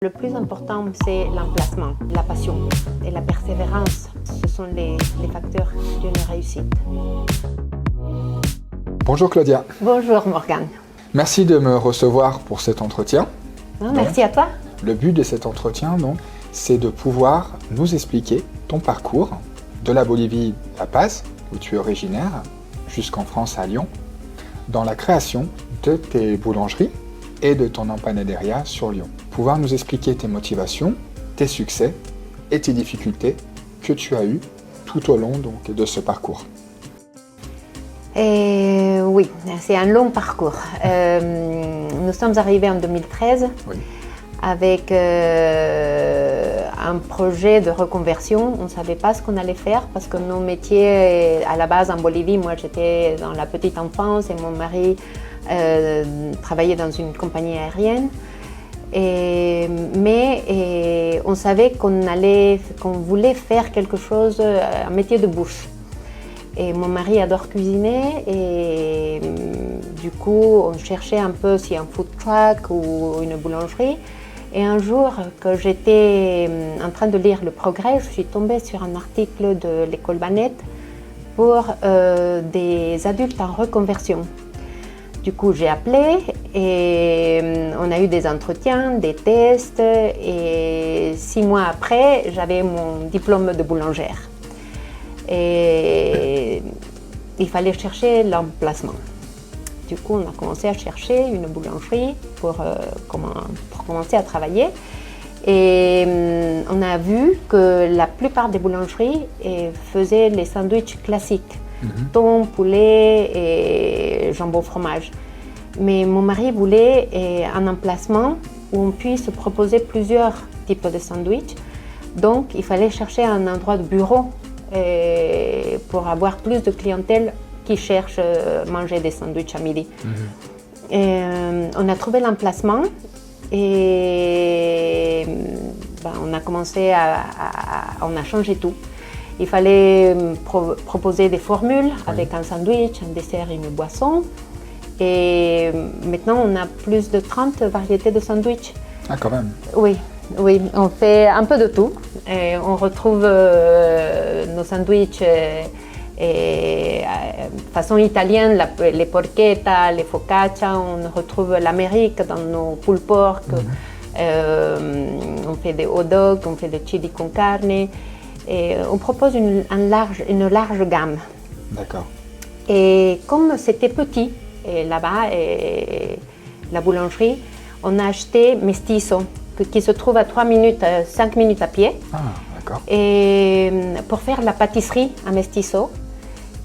Le plus important, c'est l'emplacement, la passion et la persévérance. Ce sont les facteurs d'une réussite. Bonjour Claudia. Bonjour Morgane. Merci de me recevoir pour cet entretien. Merci à toi. Le but de cet entretien, c'est de pouvoir nous expliquer ton parcours de la Bolivie, La Paz, où tu es originaire, jusqu'en France à Lyon, dans la création de tes boulangeries et de ton empanaderia sur Lyon. Pouvoir nous expliquer tes motivations, tes succès et tes difficultés que tu as eues tout au long de ce parcours. Oui, c'est un long parcours. Nous sommes arrivés en 2013 avec un projet de reconversion. On ne savait pas ce qu'on allait faire parce que nos métiers, à la base en Bolivie, moi j'étais dans la petite enfance et mon mari travaillait dans une compagnie aérienne. Mais on savait qu'on voulait faire quelque chose, un métier de bouche. Et mon mari adore cuisiner et du coup on cherchait un peu si un food truck ou une boulangerie. Et un jour que j'étais en train de lire Le Progrès, je suis tombée sur un article de l'école Banette pour des adultes en reconversion. Du coup, j'ai appelé et on a eu des entretiens, des tests et 6 mois après, j'avais mon diplôme de boulangère. Et il fallait chercher l'emplacement. Du coup, on a commencé à chercher une boulangerie pour commencer à travailler. Et on a vu que la plupart des boulangeries faisaient les sandwichs classiques. Thon, poulet et jambon fromage. Mais mon mari voulait un emplacement où on puisse proposer plusieurs types de sandwichs. Donc, il fallait chercher un endroit de bureau pour avoir plus de clientèle qui cherche à manger des sandwichs à midi. On a trouvé l'emplacement et on a commencé on a changé tout. Il fallait proposer des formules avec un sandwich, un dessert et une boisson. Et maintenant, on a plus de 30 variétés de sandwichs. Ah, quand même. Oui, on fait un peu de tout. Et on retrouve nos sandwichs façon italienne, les porchetta, les focaccia. On retrouve l'Amérique dans nos pulled pork. On fait des hot dogs, on fait des chili con carne. Et on propose une large gamme. D'accord. Et comme c'était petit, là-bas, la boulangerie, on a acheté Mestizo, qui se trouve à 5 minutes à pied. Ah, d'accord. Et pour faire la pâtisserie à Mestizo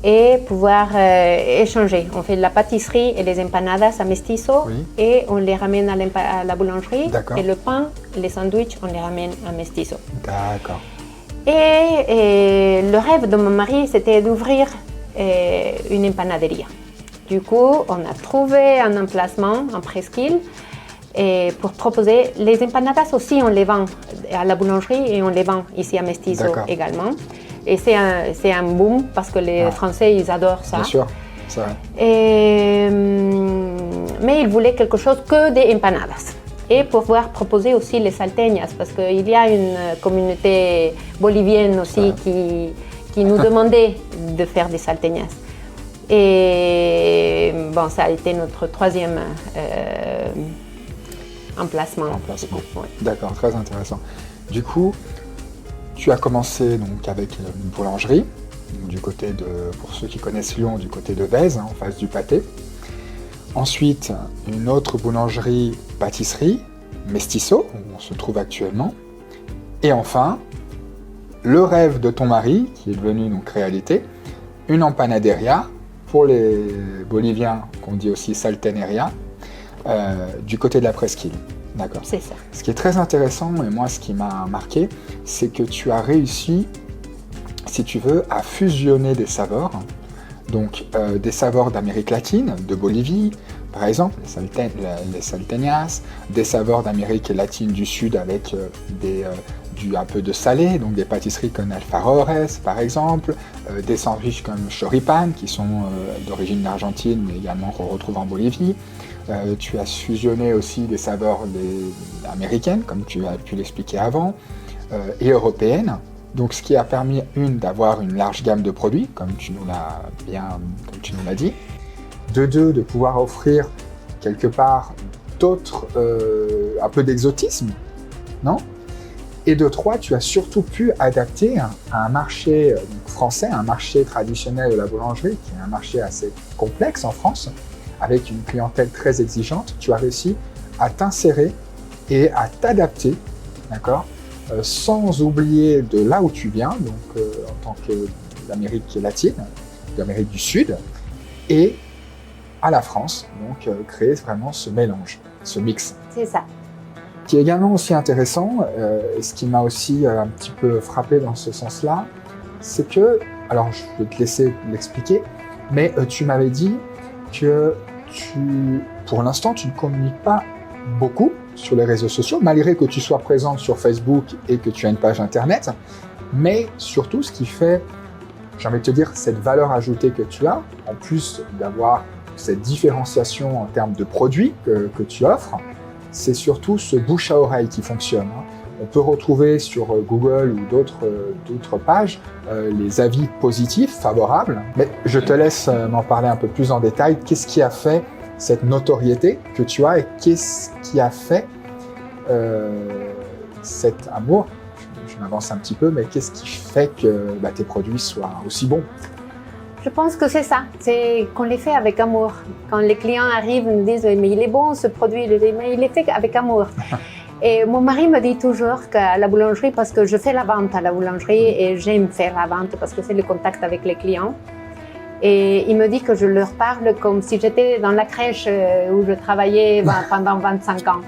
et pouvoir échanger. On fait la pâtisserie et les empanadas à Mestizo et on les ramène à la boulangerie. D'accord. Et le pain, les sandwichs, on les ramène à Mestizo. D'accord. Et le rêve de mon mari, c'était d'ouvrir une empanaderia. Du coup, on a trouvé un emplacement en presqu'île pour proposer. Les empanadas aussi, on les vend à la boulangerie et on les vend ici à Mestizo également. Et c'est un boom parce que les Français, ils adorent ça. Bien sûr, c'est vrai. Mais ils voulaient quelque chose que des empanadas. Et pouvoir proposer aussi les salteñas, parce qu'il y a une communauté bolivienne aussi qui nous demandait de faire des salteñas. Et ça a été notre troisième emplacement. Ouais. D'accord, très intéressant. Du coup, tu as commencé donc avec une boulangerie, pour ceux qui connaissent Lyon, du côté de Vèze, en face du Pâté. Ensuite, une autre boulangerie-pâtisserie, Mestizo, où on se trouve actuellement. Et enfin, le rêve de ton mari, qui est devenu donc réalité, une empanaderia, pour les Boliviens, qu'on dit aussi salteneria, du côté de la presqu'île. D'accord. C'est ça. Ce qui est très intéressant, et moi ce qui m'a marqué, c'est que tu as réussi, si tu veux, à fusionner des saveurs. Donc des saveurs d'Amérique latine, de Bolivie, par exemple, les salteñas, des saveurs d'Amérique latine du Sud avec un peu de salé, donc des pâtisseries comme Alfajores, par exemple, des sandwichs comme choripan, qui sont d'origine argentine, mais également qu'on retrouve en Bolivie, Tu as fusionné aussi des saveurs américaines, comme tu as pu l'expliquer avant, et européennes. Donc, ce qui a permis, d'avoir une large gamme de produits, comme tu nous l'as dit. De deux, de pouvoir offrir quelque part d'autres, un peu d'exotisme, non? Et de trois, tu as surtout pu adapter à un marché français, un marché traditionnel de la boulangerie, qui est un marché assez complexe en France, avec une clientèle très exigeante. Tu as réussi à t'insérer et à t'adapter, d'accord, sans oublier de là où tu viens, donc en tant que d'Amérique latine, d'Amérique du Sud, et à la France, donc créer vraiment ce mélange, ce mix. C'est ça. Ce qui est également aussi intéressant, et ce qui m'a aussi un petit peu frappé dans ce sens-là, c'est que, alors je vais te laisser l'expliquer, mais tu m'avais dit que pour l'instant, tu ne communiques pas beaucoup sur les réseaux sociaux, malgré que tu sois présente sur Facebook et que tu as une page internet, mais surtout ce qui fait, j'ai envie de te dire, cette valeur ajoutée que tu as, en plus d'avoir cette différenciation en termes de produits que tu offres, c'est surtout ce bouche à oreille qui fonctionne. On peut retrouver sur Google ou d'autres pages les avis positifs, favorables, mais je te laisse m'en parler un peu plus en détail. Qu'est-ce qui a fait cette notoriété que tu as et qu'est-ce qui a fait cet amour? Je m'avance un petit peu, mais qu'est-ce qui fait que tes produits soient aussi bons? Je pense que c'est ça, c'est qu'on les fait avec amour. Quand les clients arrivent, ils nous disent « mais il est bon ce produit », mais il est fait avec amour. Et mon mari me dit toujours qu'à la boulangerie, parce que je fais la vente à la boulangerie et j'aime faire la vente parce que c'est le contact avec les clients. Et il me dit que je leur parle comme si j'étais dans la crèche où je travaillais pendant 25 ans.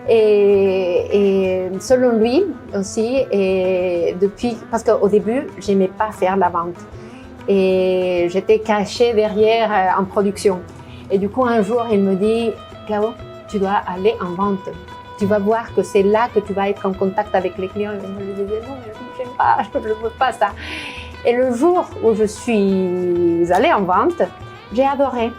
Et selon lui aussi, et depuis, parce qu'au début, j'aimais pas faire la vente. Et j'étais cachée derrière en production. Et du coup, un jour, il me dit « Clau, tu dois aller en vente. Tu vas voir que c'est là que tu vas être en contact avec les clients. » Et moi, je disais « Non, mais je n'aime pas, je ne veux pas ça. » Et le jour où je suis allée en vente, j'ai adoré.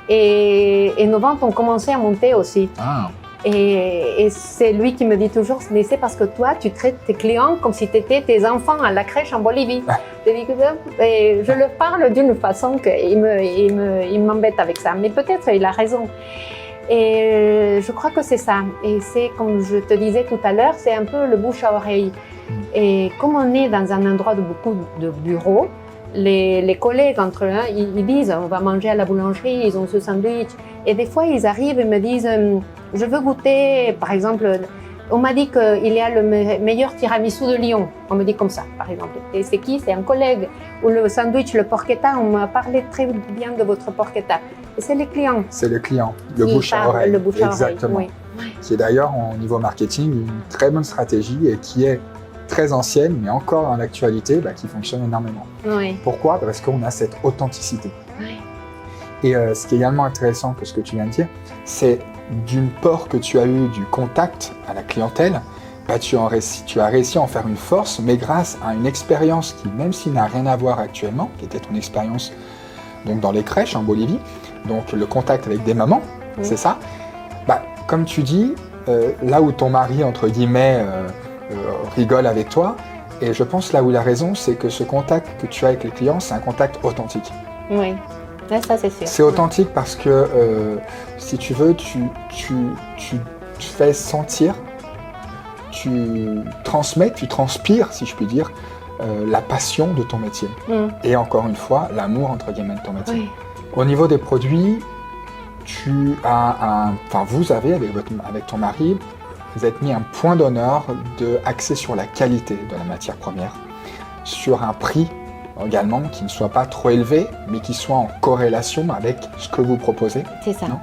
Et nos ventes ont commencé à monter aussi. Ah. Et c'est lui qui me dit toujours, mais c'est parce que toi, tu traites tes clients comme si tu étais tes enfants à la crèche en Bolivie. Et je leur parle d'une façon qu'il m'embête avec ça. Mais peut-être il a raison. Et je crois que c'est ça. Et c'est, comme je te disais tout à l'heure, c'est un peu le bouche à oreille. Et comme on est dans un endroit de beaucoup de bureaux, les collègues entre eux, ils disent on va manger à la boulangerie, ils ont ce sandwich. Et des fois, ils arrivent et me disent je veux goûter, par exemple, on m'a dit qu'il y a le meilleur tiramisu de Lyon. On me dit comme ça, par exemple. Et c'est qui? C'est un collègue. Ou le sandwich, le porchetta, on m'a parlé très bien de votre porchetta. Et c'est les clients. C'est les clients, le bouche à oreille. Le bouche à oreille, exactement. Oui. Qui est d'ailleurs, au niveau marketing, une très bonne stratégie et qui est très ancienne, mais encore dans l'actualité, qui fonctionne énormément. Oui. Pourquoi? Parce qu'on a cette authenticité. Oui. Et ce qui est également intéressant que ce que tu viens de dire, c'est d'une part que tu as eu du contact à la clientèle, tu as réussi à en faire une force, mais grâce à une expérience qui, même s'il n'a rien à voir actuellement, qui était ton expérience donc dans les crèches en Bolivie, donc le contact avec des mamans, oui. C'est ça. Comme tu dis, là où ton mari, entre guillemets, rigole avec toi, et je pense là où il a raison, c'est que ce contact que tu as avec les clients, c'est un contact authentique. Oui. Ça, c'est sûr. C'est authentique parce que, si tu veux, tu fais sentir, tu transmets, tu transpires, si je puis dire, la passion de ton métier. Et encore une fois, l'amour, entre guillemets, de ton métier. Oui. Au niveau des produits, vous avez, avec ton mari, vous êtes mis un point d'honneur axé sur la qualité de la matière première, sur un prix également qui ne soit pas trop élevé, mais qui soit en corrélation avec ce que vous proposez. C'est ça. Non?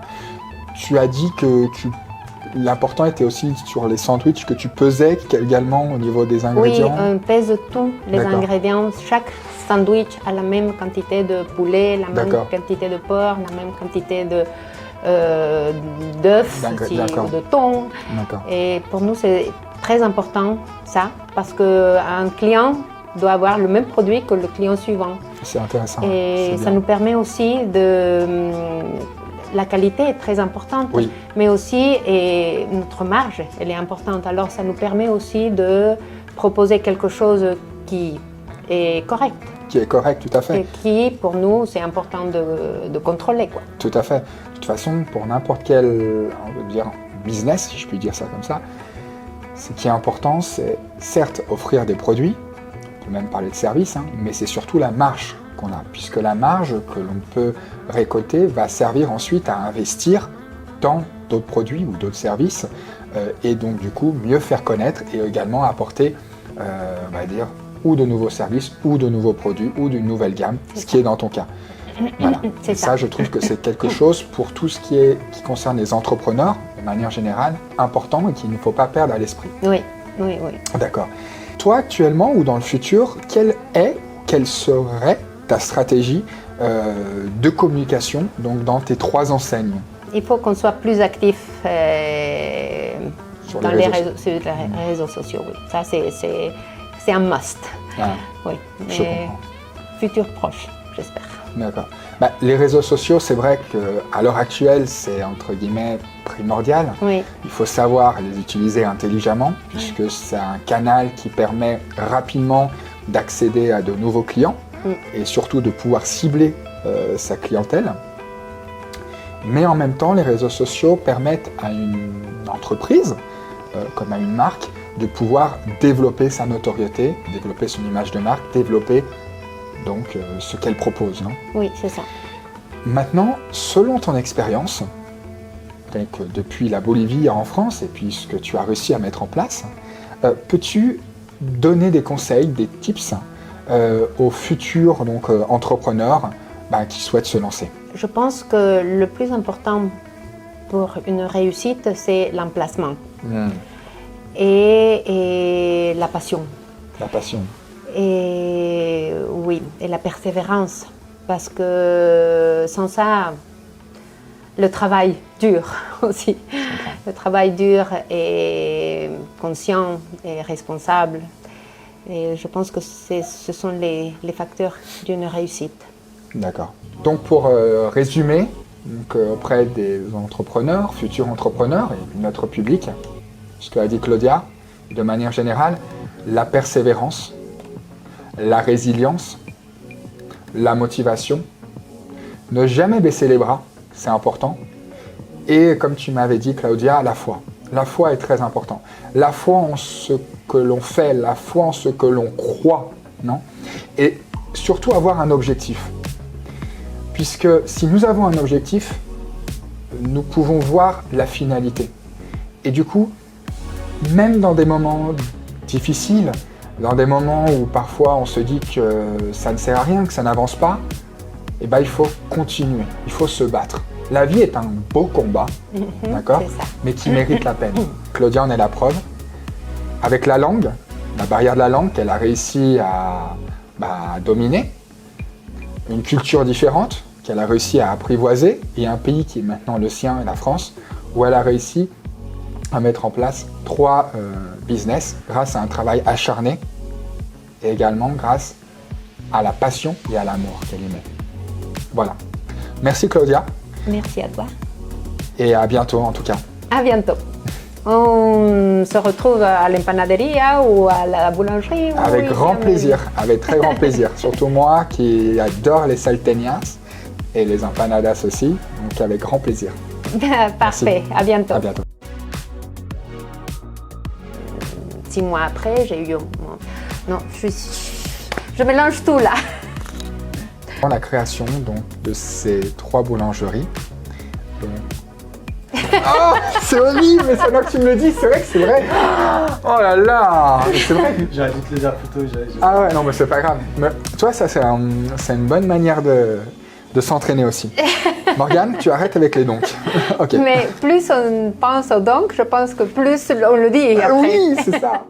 Tu as dit que l'important était aussi sur les sandwichs que tu pesais également au niveau des ingrédients. Oui, on pèse tous les ingrédients. Chaque sandwich a la même quantité de poulet, la même quantité de porc, la même quantité d'œufs ou de thon. Et pour nous, c'est très important ça, parce qu'un client doit avoir le même produit que le client suivant. C'est intéressant. Et ça nous permet aussi la qualité est très importante, Oui. mais aussi notre marge, elle est importante. Alors ça nous permet aussi de proposer quelque chose qui est correct. Qui est correct, tout à fait. Et qui, pour nous, c'est important de contrôler, quoi. Tout à fait. De toute façon, pour n'importe quel, on veut dire, business, si je puis dire ça comme ça, ce qui est important, c'est certes offrir des produits, on peut même parler de services, hein, mais c'est surtout la marge qu'on a, puisque la marge que l'on peut récolter va servir ensuite à investir dans d'autres produits ou d'autres services, et donc du coup mieux faire connaître et également apporter, on va dire, ou de nouveaux services, ou de nouveaux produits, ou d'une nouvelle gamme, ce qui est dans ton cas. Voilà. C'est Et ça, je trouve que c'est quelque chose pour tout ce qui concerne les entrepreneurs, de manière générale, important et qu'il ne faut pas perdre à l'esprit. Oui. D'accord. Toi, actuellement ou dans le futur, quelle serait ta stratégie de communication donc dans tes 3 enseignes? Il faut qu'on soit plus actif Sur dans les sur les réseaux sociaux. Oui. Ça, c'est un must. Ah, Oui. je Mais comprends. futur proche, j'espère. D'accord. Les réseaux sociaux, c'est vrai qu'à l'heure actuelle, c'est entre guillemets primordial. Oui. Il faut savoir les utiliser intelligemment, puisque c'est un canal qui permet rapidement d'accéder à de nouveaux clients et surtout de pouvoir cibler sa clientèle. Mais en même temps, les réseaux sociaux permettent à une entreprise, comme à une marque, de pouvoir développer sa notoriété, développer son image de marque, développer donc ce qu'elle propose. Non ? Oui, c'est ça. Maintenant, selon ton expérience, donc depuis la Bolivie en France et puis ce que tu as réussi à mettre en place, peux-tu donner des conseils, des tips aux futurs donc, entrepreneurs qui souhaitent se lancer? Je pense que le plus important pour une réussite, c'est l'emplacement et la passion. La passion. Et oui, et la persévérance. Parce que sans ça, le travail dur aussi. Le travail dur et conscient et responsable. Et je pense que ce sont les facteurs d'une réussite. D'accord. Donc pour résumer, donc, auprès des entrepreneurs, futurs entrepreneurs et notre public, ce qu'a dit Claudia, de manière générale, la persévérance, la résilience, la motivation, ne jamais baisser les bras, c'est important. Et comme tu m'avais dit, Claudia, la foi. La foi est très importante. La foi en ce que l'on fait, la foi en ce que l'on croit, non ? Et surtout avoir un objectif. Puisque si nous avons un objectif, nous pouvons voir la finalité. Et du coup, même dans des moments difficiles, dans des moments où parfois on se dit que ça ne sert à rien, que ça n'avance pas, eh ben, il faut continuer, il faut se battre. La vie est un beau combat, d'accord, mais qui mérite la peine. Claudia en est la preuve. Avec la langue, la barrière de la langue qu'elle a réussi à dominer, une culture différente qu'elle a réussi à apprivoiser, et un pays qui est maintenant le sien, la France, où elle a réussi à mettre en place 3 business grâce à un travail acharné et également grâce à la passion et à l'amour qu'elle y met. Voilà. Merci Claudia. Merci à toi. Et à bientôt en tout cas. À bientôt. On se retrouve à l'empanaderia ou à la boulangerie. Avec grand plaisir, avec très grand plaisir. Surtout moi qui adore les salteñas et les empanadas aussi, donc avec grand plaisir. Parfait, Merci. à bientôt. À bientôt. 6 mois après, j'ai eu... Non, je mélange tout là. Dans la création donc, de ces 3 boulangeries. Oh, c'est horrible, mais c'est là que tu me le dis, c'est vrai que c'est vrai. Oh là là, c'est vrai. J'aurais dû te le dire plus tôt. Ah ouais, non, mais c'est pas grave. Mais, tu vois, ça, c'est une bonne manière de s'entraîner aussi. Morgane, tu arrêtes avec les donc. Ok. Mais plus on pense aux donc, je pense que plus on le dit après. Oui, c'est ça.